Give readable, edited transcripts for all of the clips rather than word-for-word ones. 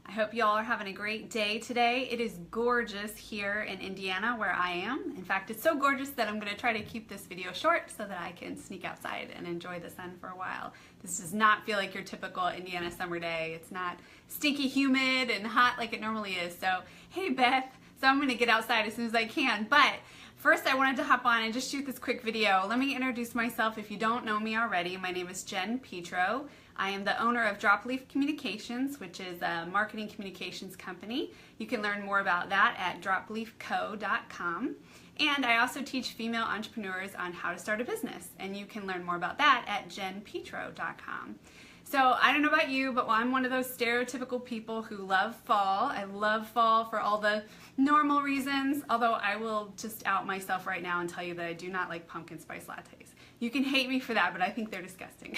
I hope you all are having a great day today. It is gorgeous here in Indiana where I am. In fact, it's so gorgeous that I'm going to try to keep this video short so that I can sneak outside and enjoy the sun for a while. This does not feel like your typical Indiana summer day. It's not stinky, humid, and hot like it normally is. So, hey Beth, so I'm going to get outside as soon as I can. But first, I wanted to hop on and just shoot this quick video. Let me introduce myself if you don't know me already. My name is Jen Petro. I am the owner of Dropleaf Communications, which is a marketing communications company. You can learn more about that at dropleafco.com. And I also teach female entrepreneurs on how to start a business, and you can learn more about that at jenpetro.com. So I don't know about you, but I'm one of those stereotypical people who love fall. I love fall for all the normal reasons, although I will just out myself right now and tell you that I do not like pumpkin spice lattes. You can hate me for that, but I think they're disgusting.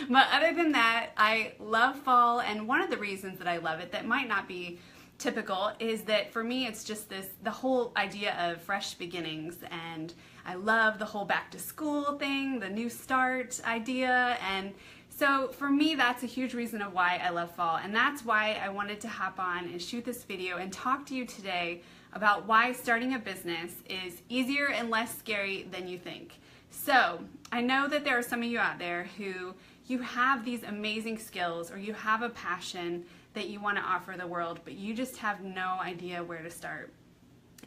But other than that, I love fall, and one of the reasons that I love it that might not be typical is that for me it's just the whole idea of fresh beginnings, and I love the whole back to school thing, the new start idea, and so for me that's a huge reason of why I love fall, and that's why I wanted to hop on and shoot this video and talk to you today about why starting a business is easier and less scary than you think. So I know that there are some of you out there who you have these amazing skills or you have a passion that you want to offer the world, but you just have no idea where to start.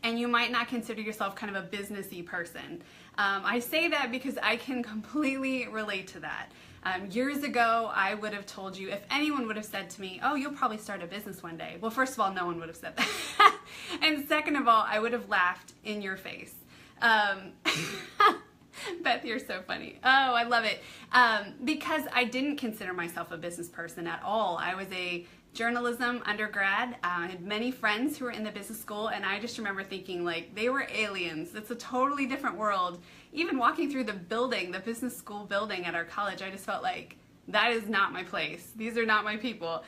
And you might not consider yourself kind of a businessy person. I say that because I can completely relate to that. Years ago, I would have told you, if anyone would have said to me, oh, you'll probably start a business one day. Well, first of all, no one would have said that. And second of all, I would have laughed in your face. Beth, you're so funny. Oh, I love it. Because I didn't consider myself a business person at all. I was a journalism undergrad. I had many friends who were in the business school, and I just remember thinking like they were aliens. It's a totally different world. Even walking through the building, the business school building at our college, I just felt like that is not my place. These are not my people.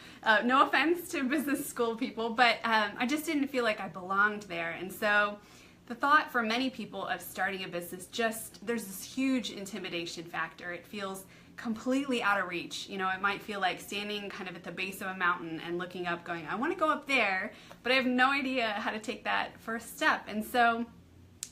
No offense to business school people, but I just didn't feel like I belonged there. And so the thought for many people of starting a business, there's this huge intimidation factor. It feels completely out of reach. You know, it might feel like standing kind of at the base of a mountain and looking up going, I want to go up there, but I have no idea how to take that first step. And so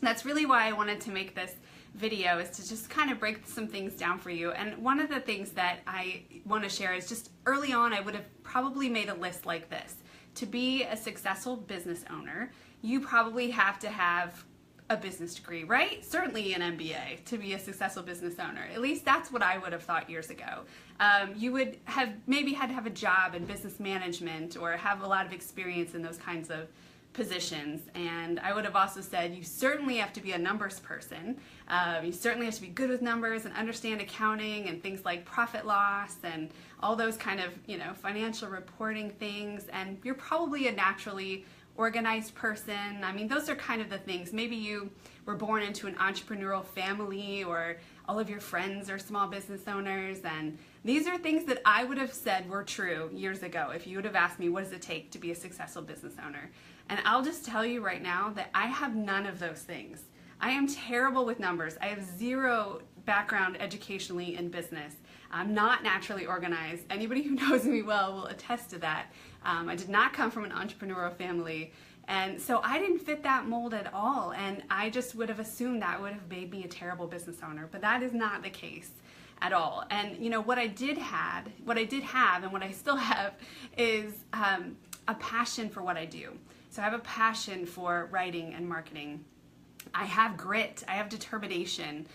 that's really why I wanted to make this video, is to just kind of break some things down for you. And one of the things that I want to share is just early on, I would have probably made a list like this. To be a successful business owner, you probably have to have a business degree, right? Certainly an MBA to be a successful business owner. At least that's what I would have thought years ago. You would have maybe had to have a job in business management or have a lot of experience in those kinds of positions. And I would have also said you certainly have to be a numbers person. You certainly have to be good with numbers and understand accounting and things like profit loss and all those kind of, you know, financial reporting things. And you're probably a naturally organized person. I mean, those are kind of the things. Maybe you were born into an entrepreneurial family, or all of your friends are small business owners, and these are things that I would have said were true years ago if you would have asked me what does it take to be a successful business owner. And I'll just tell you right now that I have none of those things. I am terrible with numbers. I have zero background educationally in business. I'm not naturally organized. Anybody who knows me well will attest to that. I did not come from an entrepreneurial family, and so I didn't fit that mold at all, and I just would have assumed that would have made me a terrible business owner, but that is not the case at all. And you know, what I did have and what I still have is a passion for what I do. So I have a passion for writing and marketing. I have grit, I have determination.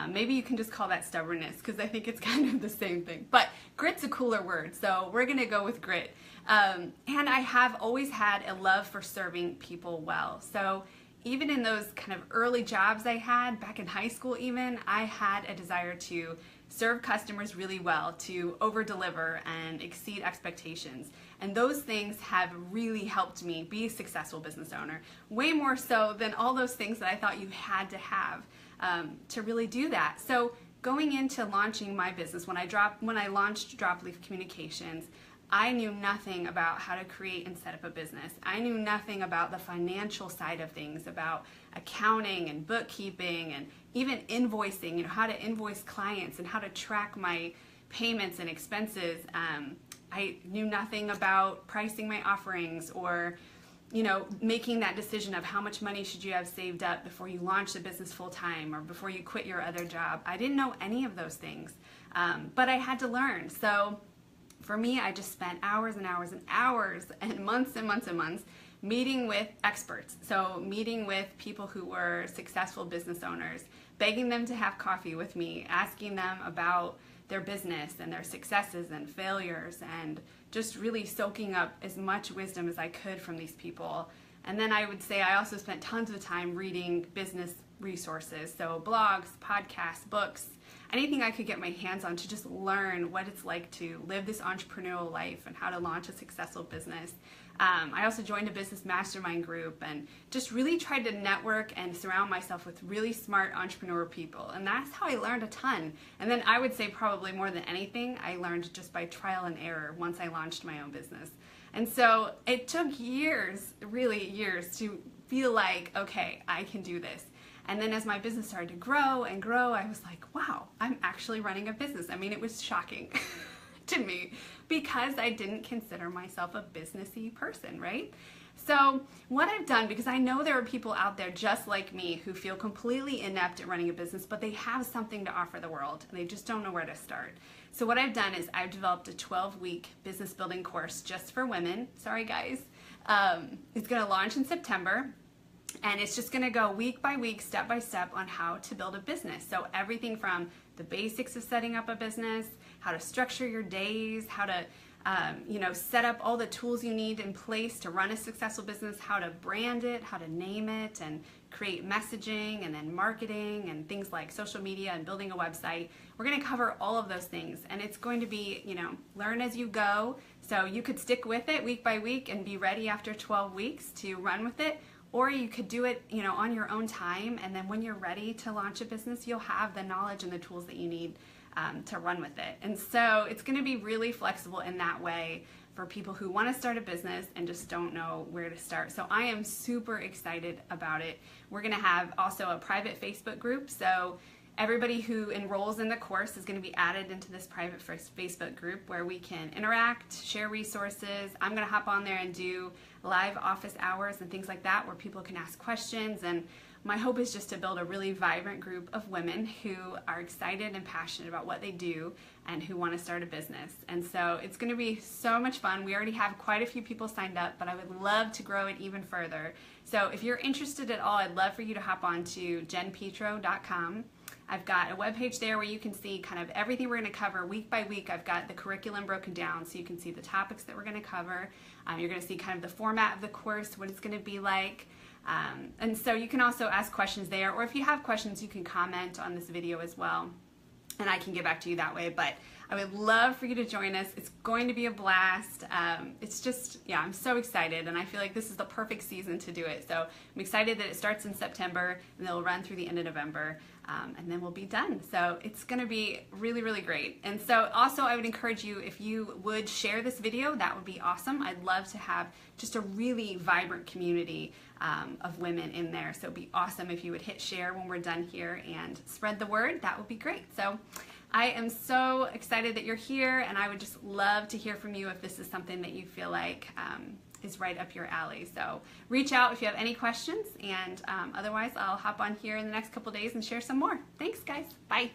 Maybe you can just call that stubbornness, because I think it's kind of the same thing. But grit's a cooler word, so we're going to go with grit. And I have always had a love for serving people well. So even in those kind of early jobs I had, back in high school even, I had a desire to serve customers really well, to over-deliver and exceed expectations. And those things have really helped me be a successful business owner, way more so than all those things that I thought you had to have to really do that. So going into launching my business, when I launched Dropleaf Communications, I knew nothing about how to create and set up a business. I knew nothing about the financial side of things, about accounting and bookkeeping and even invoicing, you know, how to invoice clients and how to track my payments and expenses. I knew nothing about pricing my offerings or, you know, making that decision of how much money should you have saved up before you launch the business full time or before you quit your other job. I didn't know any of those things, but I had to learn. So for me, I just spent hours and hours and hours and months and months and months meeting with experts. So meeting with people who were successful business owners, begging them to have coffee with me, asking them about their business and their successes and failures, and just really soaking up as much wisdom as I could from these people. And then I would say I also spent tons of time reading business resources, so blogs, podcasts, books, anything I could get my hands on to just learn what it's like to live this entrepreneurial life and how to launch a successful business. I also joined a business mastermind group and just really tried to network and surround myself with really smart entrepreneur people. And that's how I learned a ton. And then I would say probably more than anything, I learned just by trial and error once I launched my own business. And so it took years, really years, to feel like, okay, I can do this. And then as my business started to grow and grow, I was like, wow, I'm actually running a business. I mean, it was shocking to me because I didn't consider myself a businessy person, right? So what I've done, because I know there are people out there just like me who feel completely inept at running a business, but they have something to offer the world and they just don't know where to start. So what I've done is I've developed a 12-week business building course just for women. Sorry guys. It's going to launch in September. And it's just going to go week by week, step by step on how to build a business. So everything from the basics of setting up a business, how to structure your days, how to set up all the tools you need in place to run a successful business, how to brand it, how to name it, and create messaging and then marketing and things like social media and building a website. We're going to cover all of those things, and it's going to be, learn as you go. So you could stick with it week by week and be ready after 12 weeks to run with it. Or you could do it, on your own time, and then when you're ready to launch a business, you'll have the knowledge and the tools that you need to run with it. And so it's going to be really flexible in that way for people who want to start a business and just don't know where to start. So I am super excited about it. We're going to have also a private Facebook group. So everybody who enrolls in the course is going to be added into this private Facebook group where we can interact, share resources. I'm going to hop on there and do live office hours and things like that where people can ask questions. And my hope is just to build a really vibrant group of women who are excited and passionate about what they do and who want to start a business. And so it's going to be so much fun. We already have quite a few people signed up, but I would love to grow it even further. So if you're interested at all, I'd love for you to hop on to jenpetro.com. I've got a webpage there where you can see kind of everything we're going to cover week by week. I've got the curriculum broken down so you can see the topics that we're going to cover. You're going to see kind of the format of the course, what it's going to be like. And so you can also ask questions there, or if you have questions, you can comment on this video as well, and I can get back to you that way. But I would love for you to join us. It's going to be a blast. It's just, I'm so excited, and I feel like this is the perfect season to do it. So I'm excited that it starts in September, and it'll run through the end of November, and then we'll be done. So it's going to be really, really great. And so also I would encourage you, if you would share this video, that would be awesome. I'd love to have just a really vibrant community of women in there. So it'd be awesome if you would hit share when we're done here and spread the word. That would be great. So I am so excited that you're here, and I would just love to hear from you if this is something that you feel like is right up your alley. So reach out if you have any questions, and otherwise I'll hop on here in the next couple days and share some more. Thanks guys. Bye.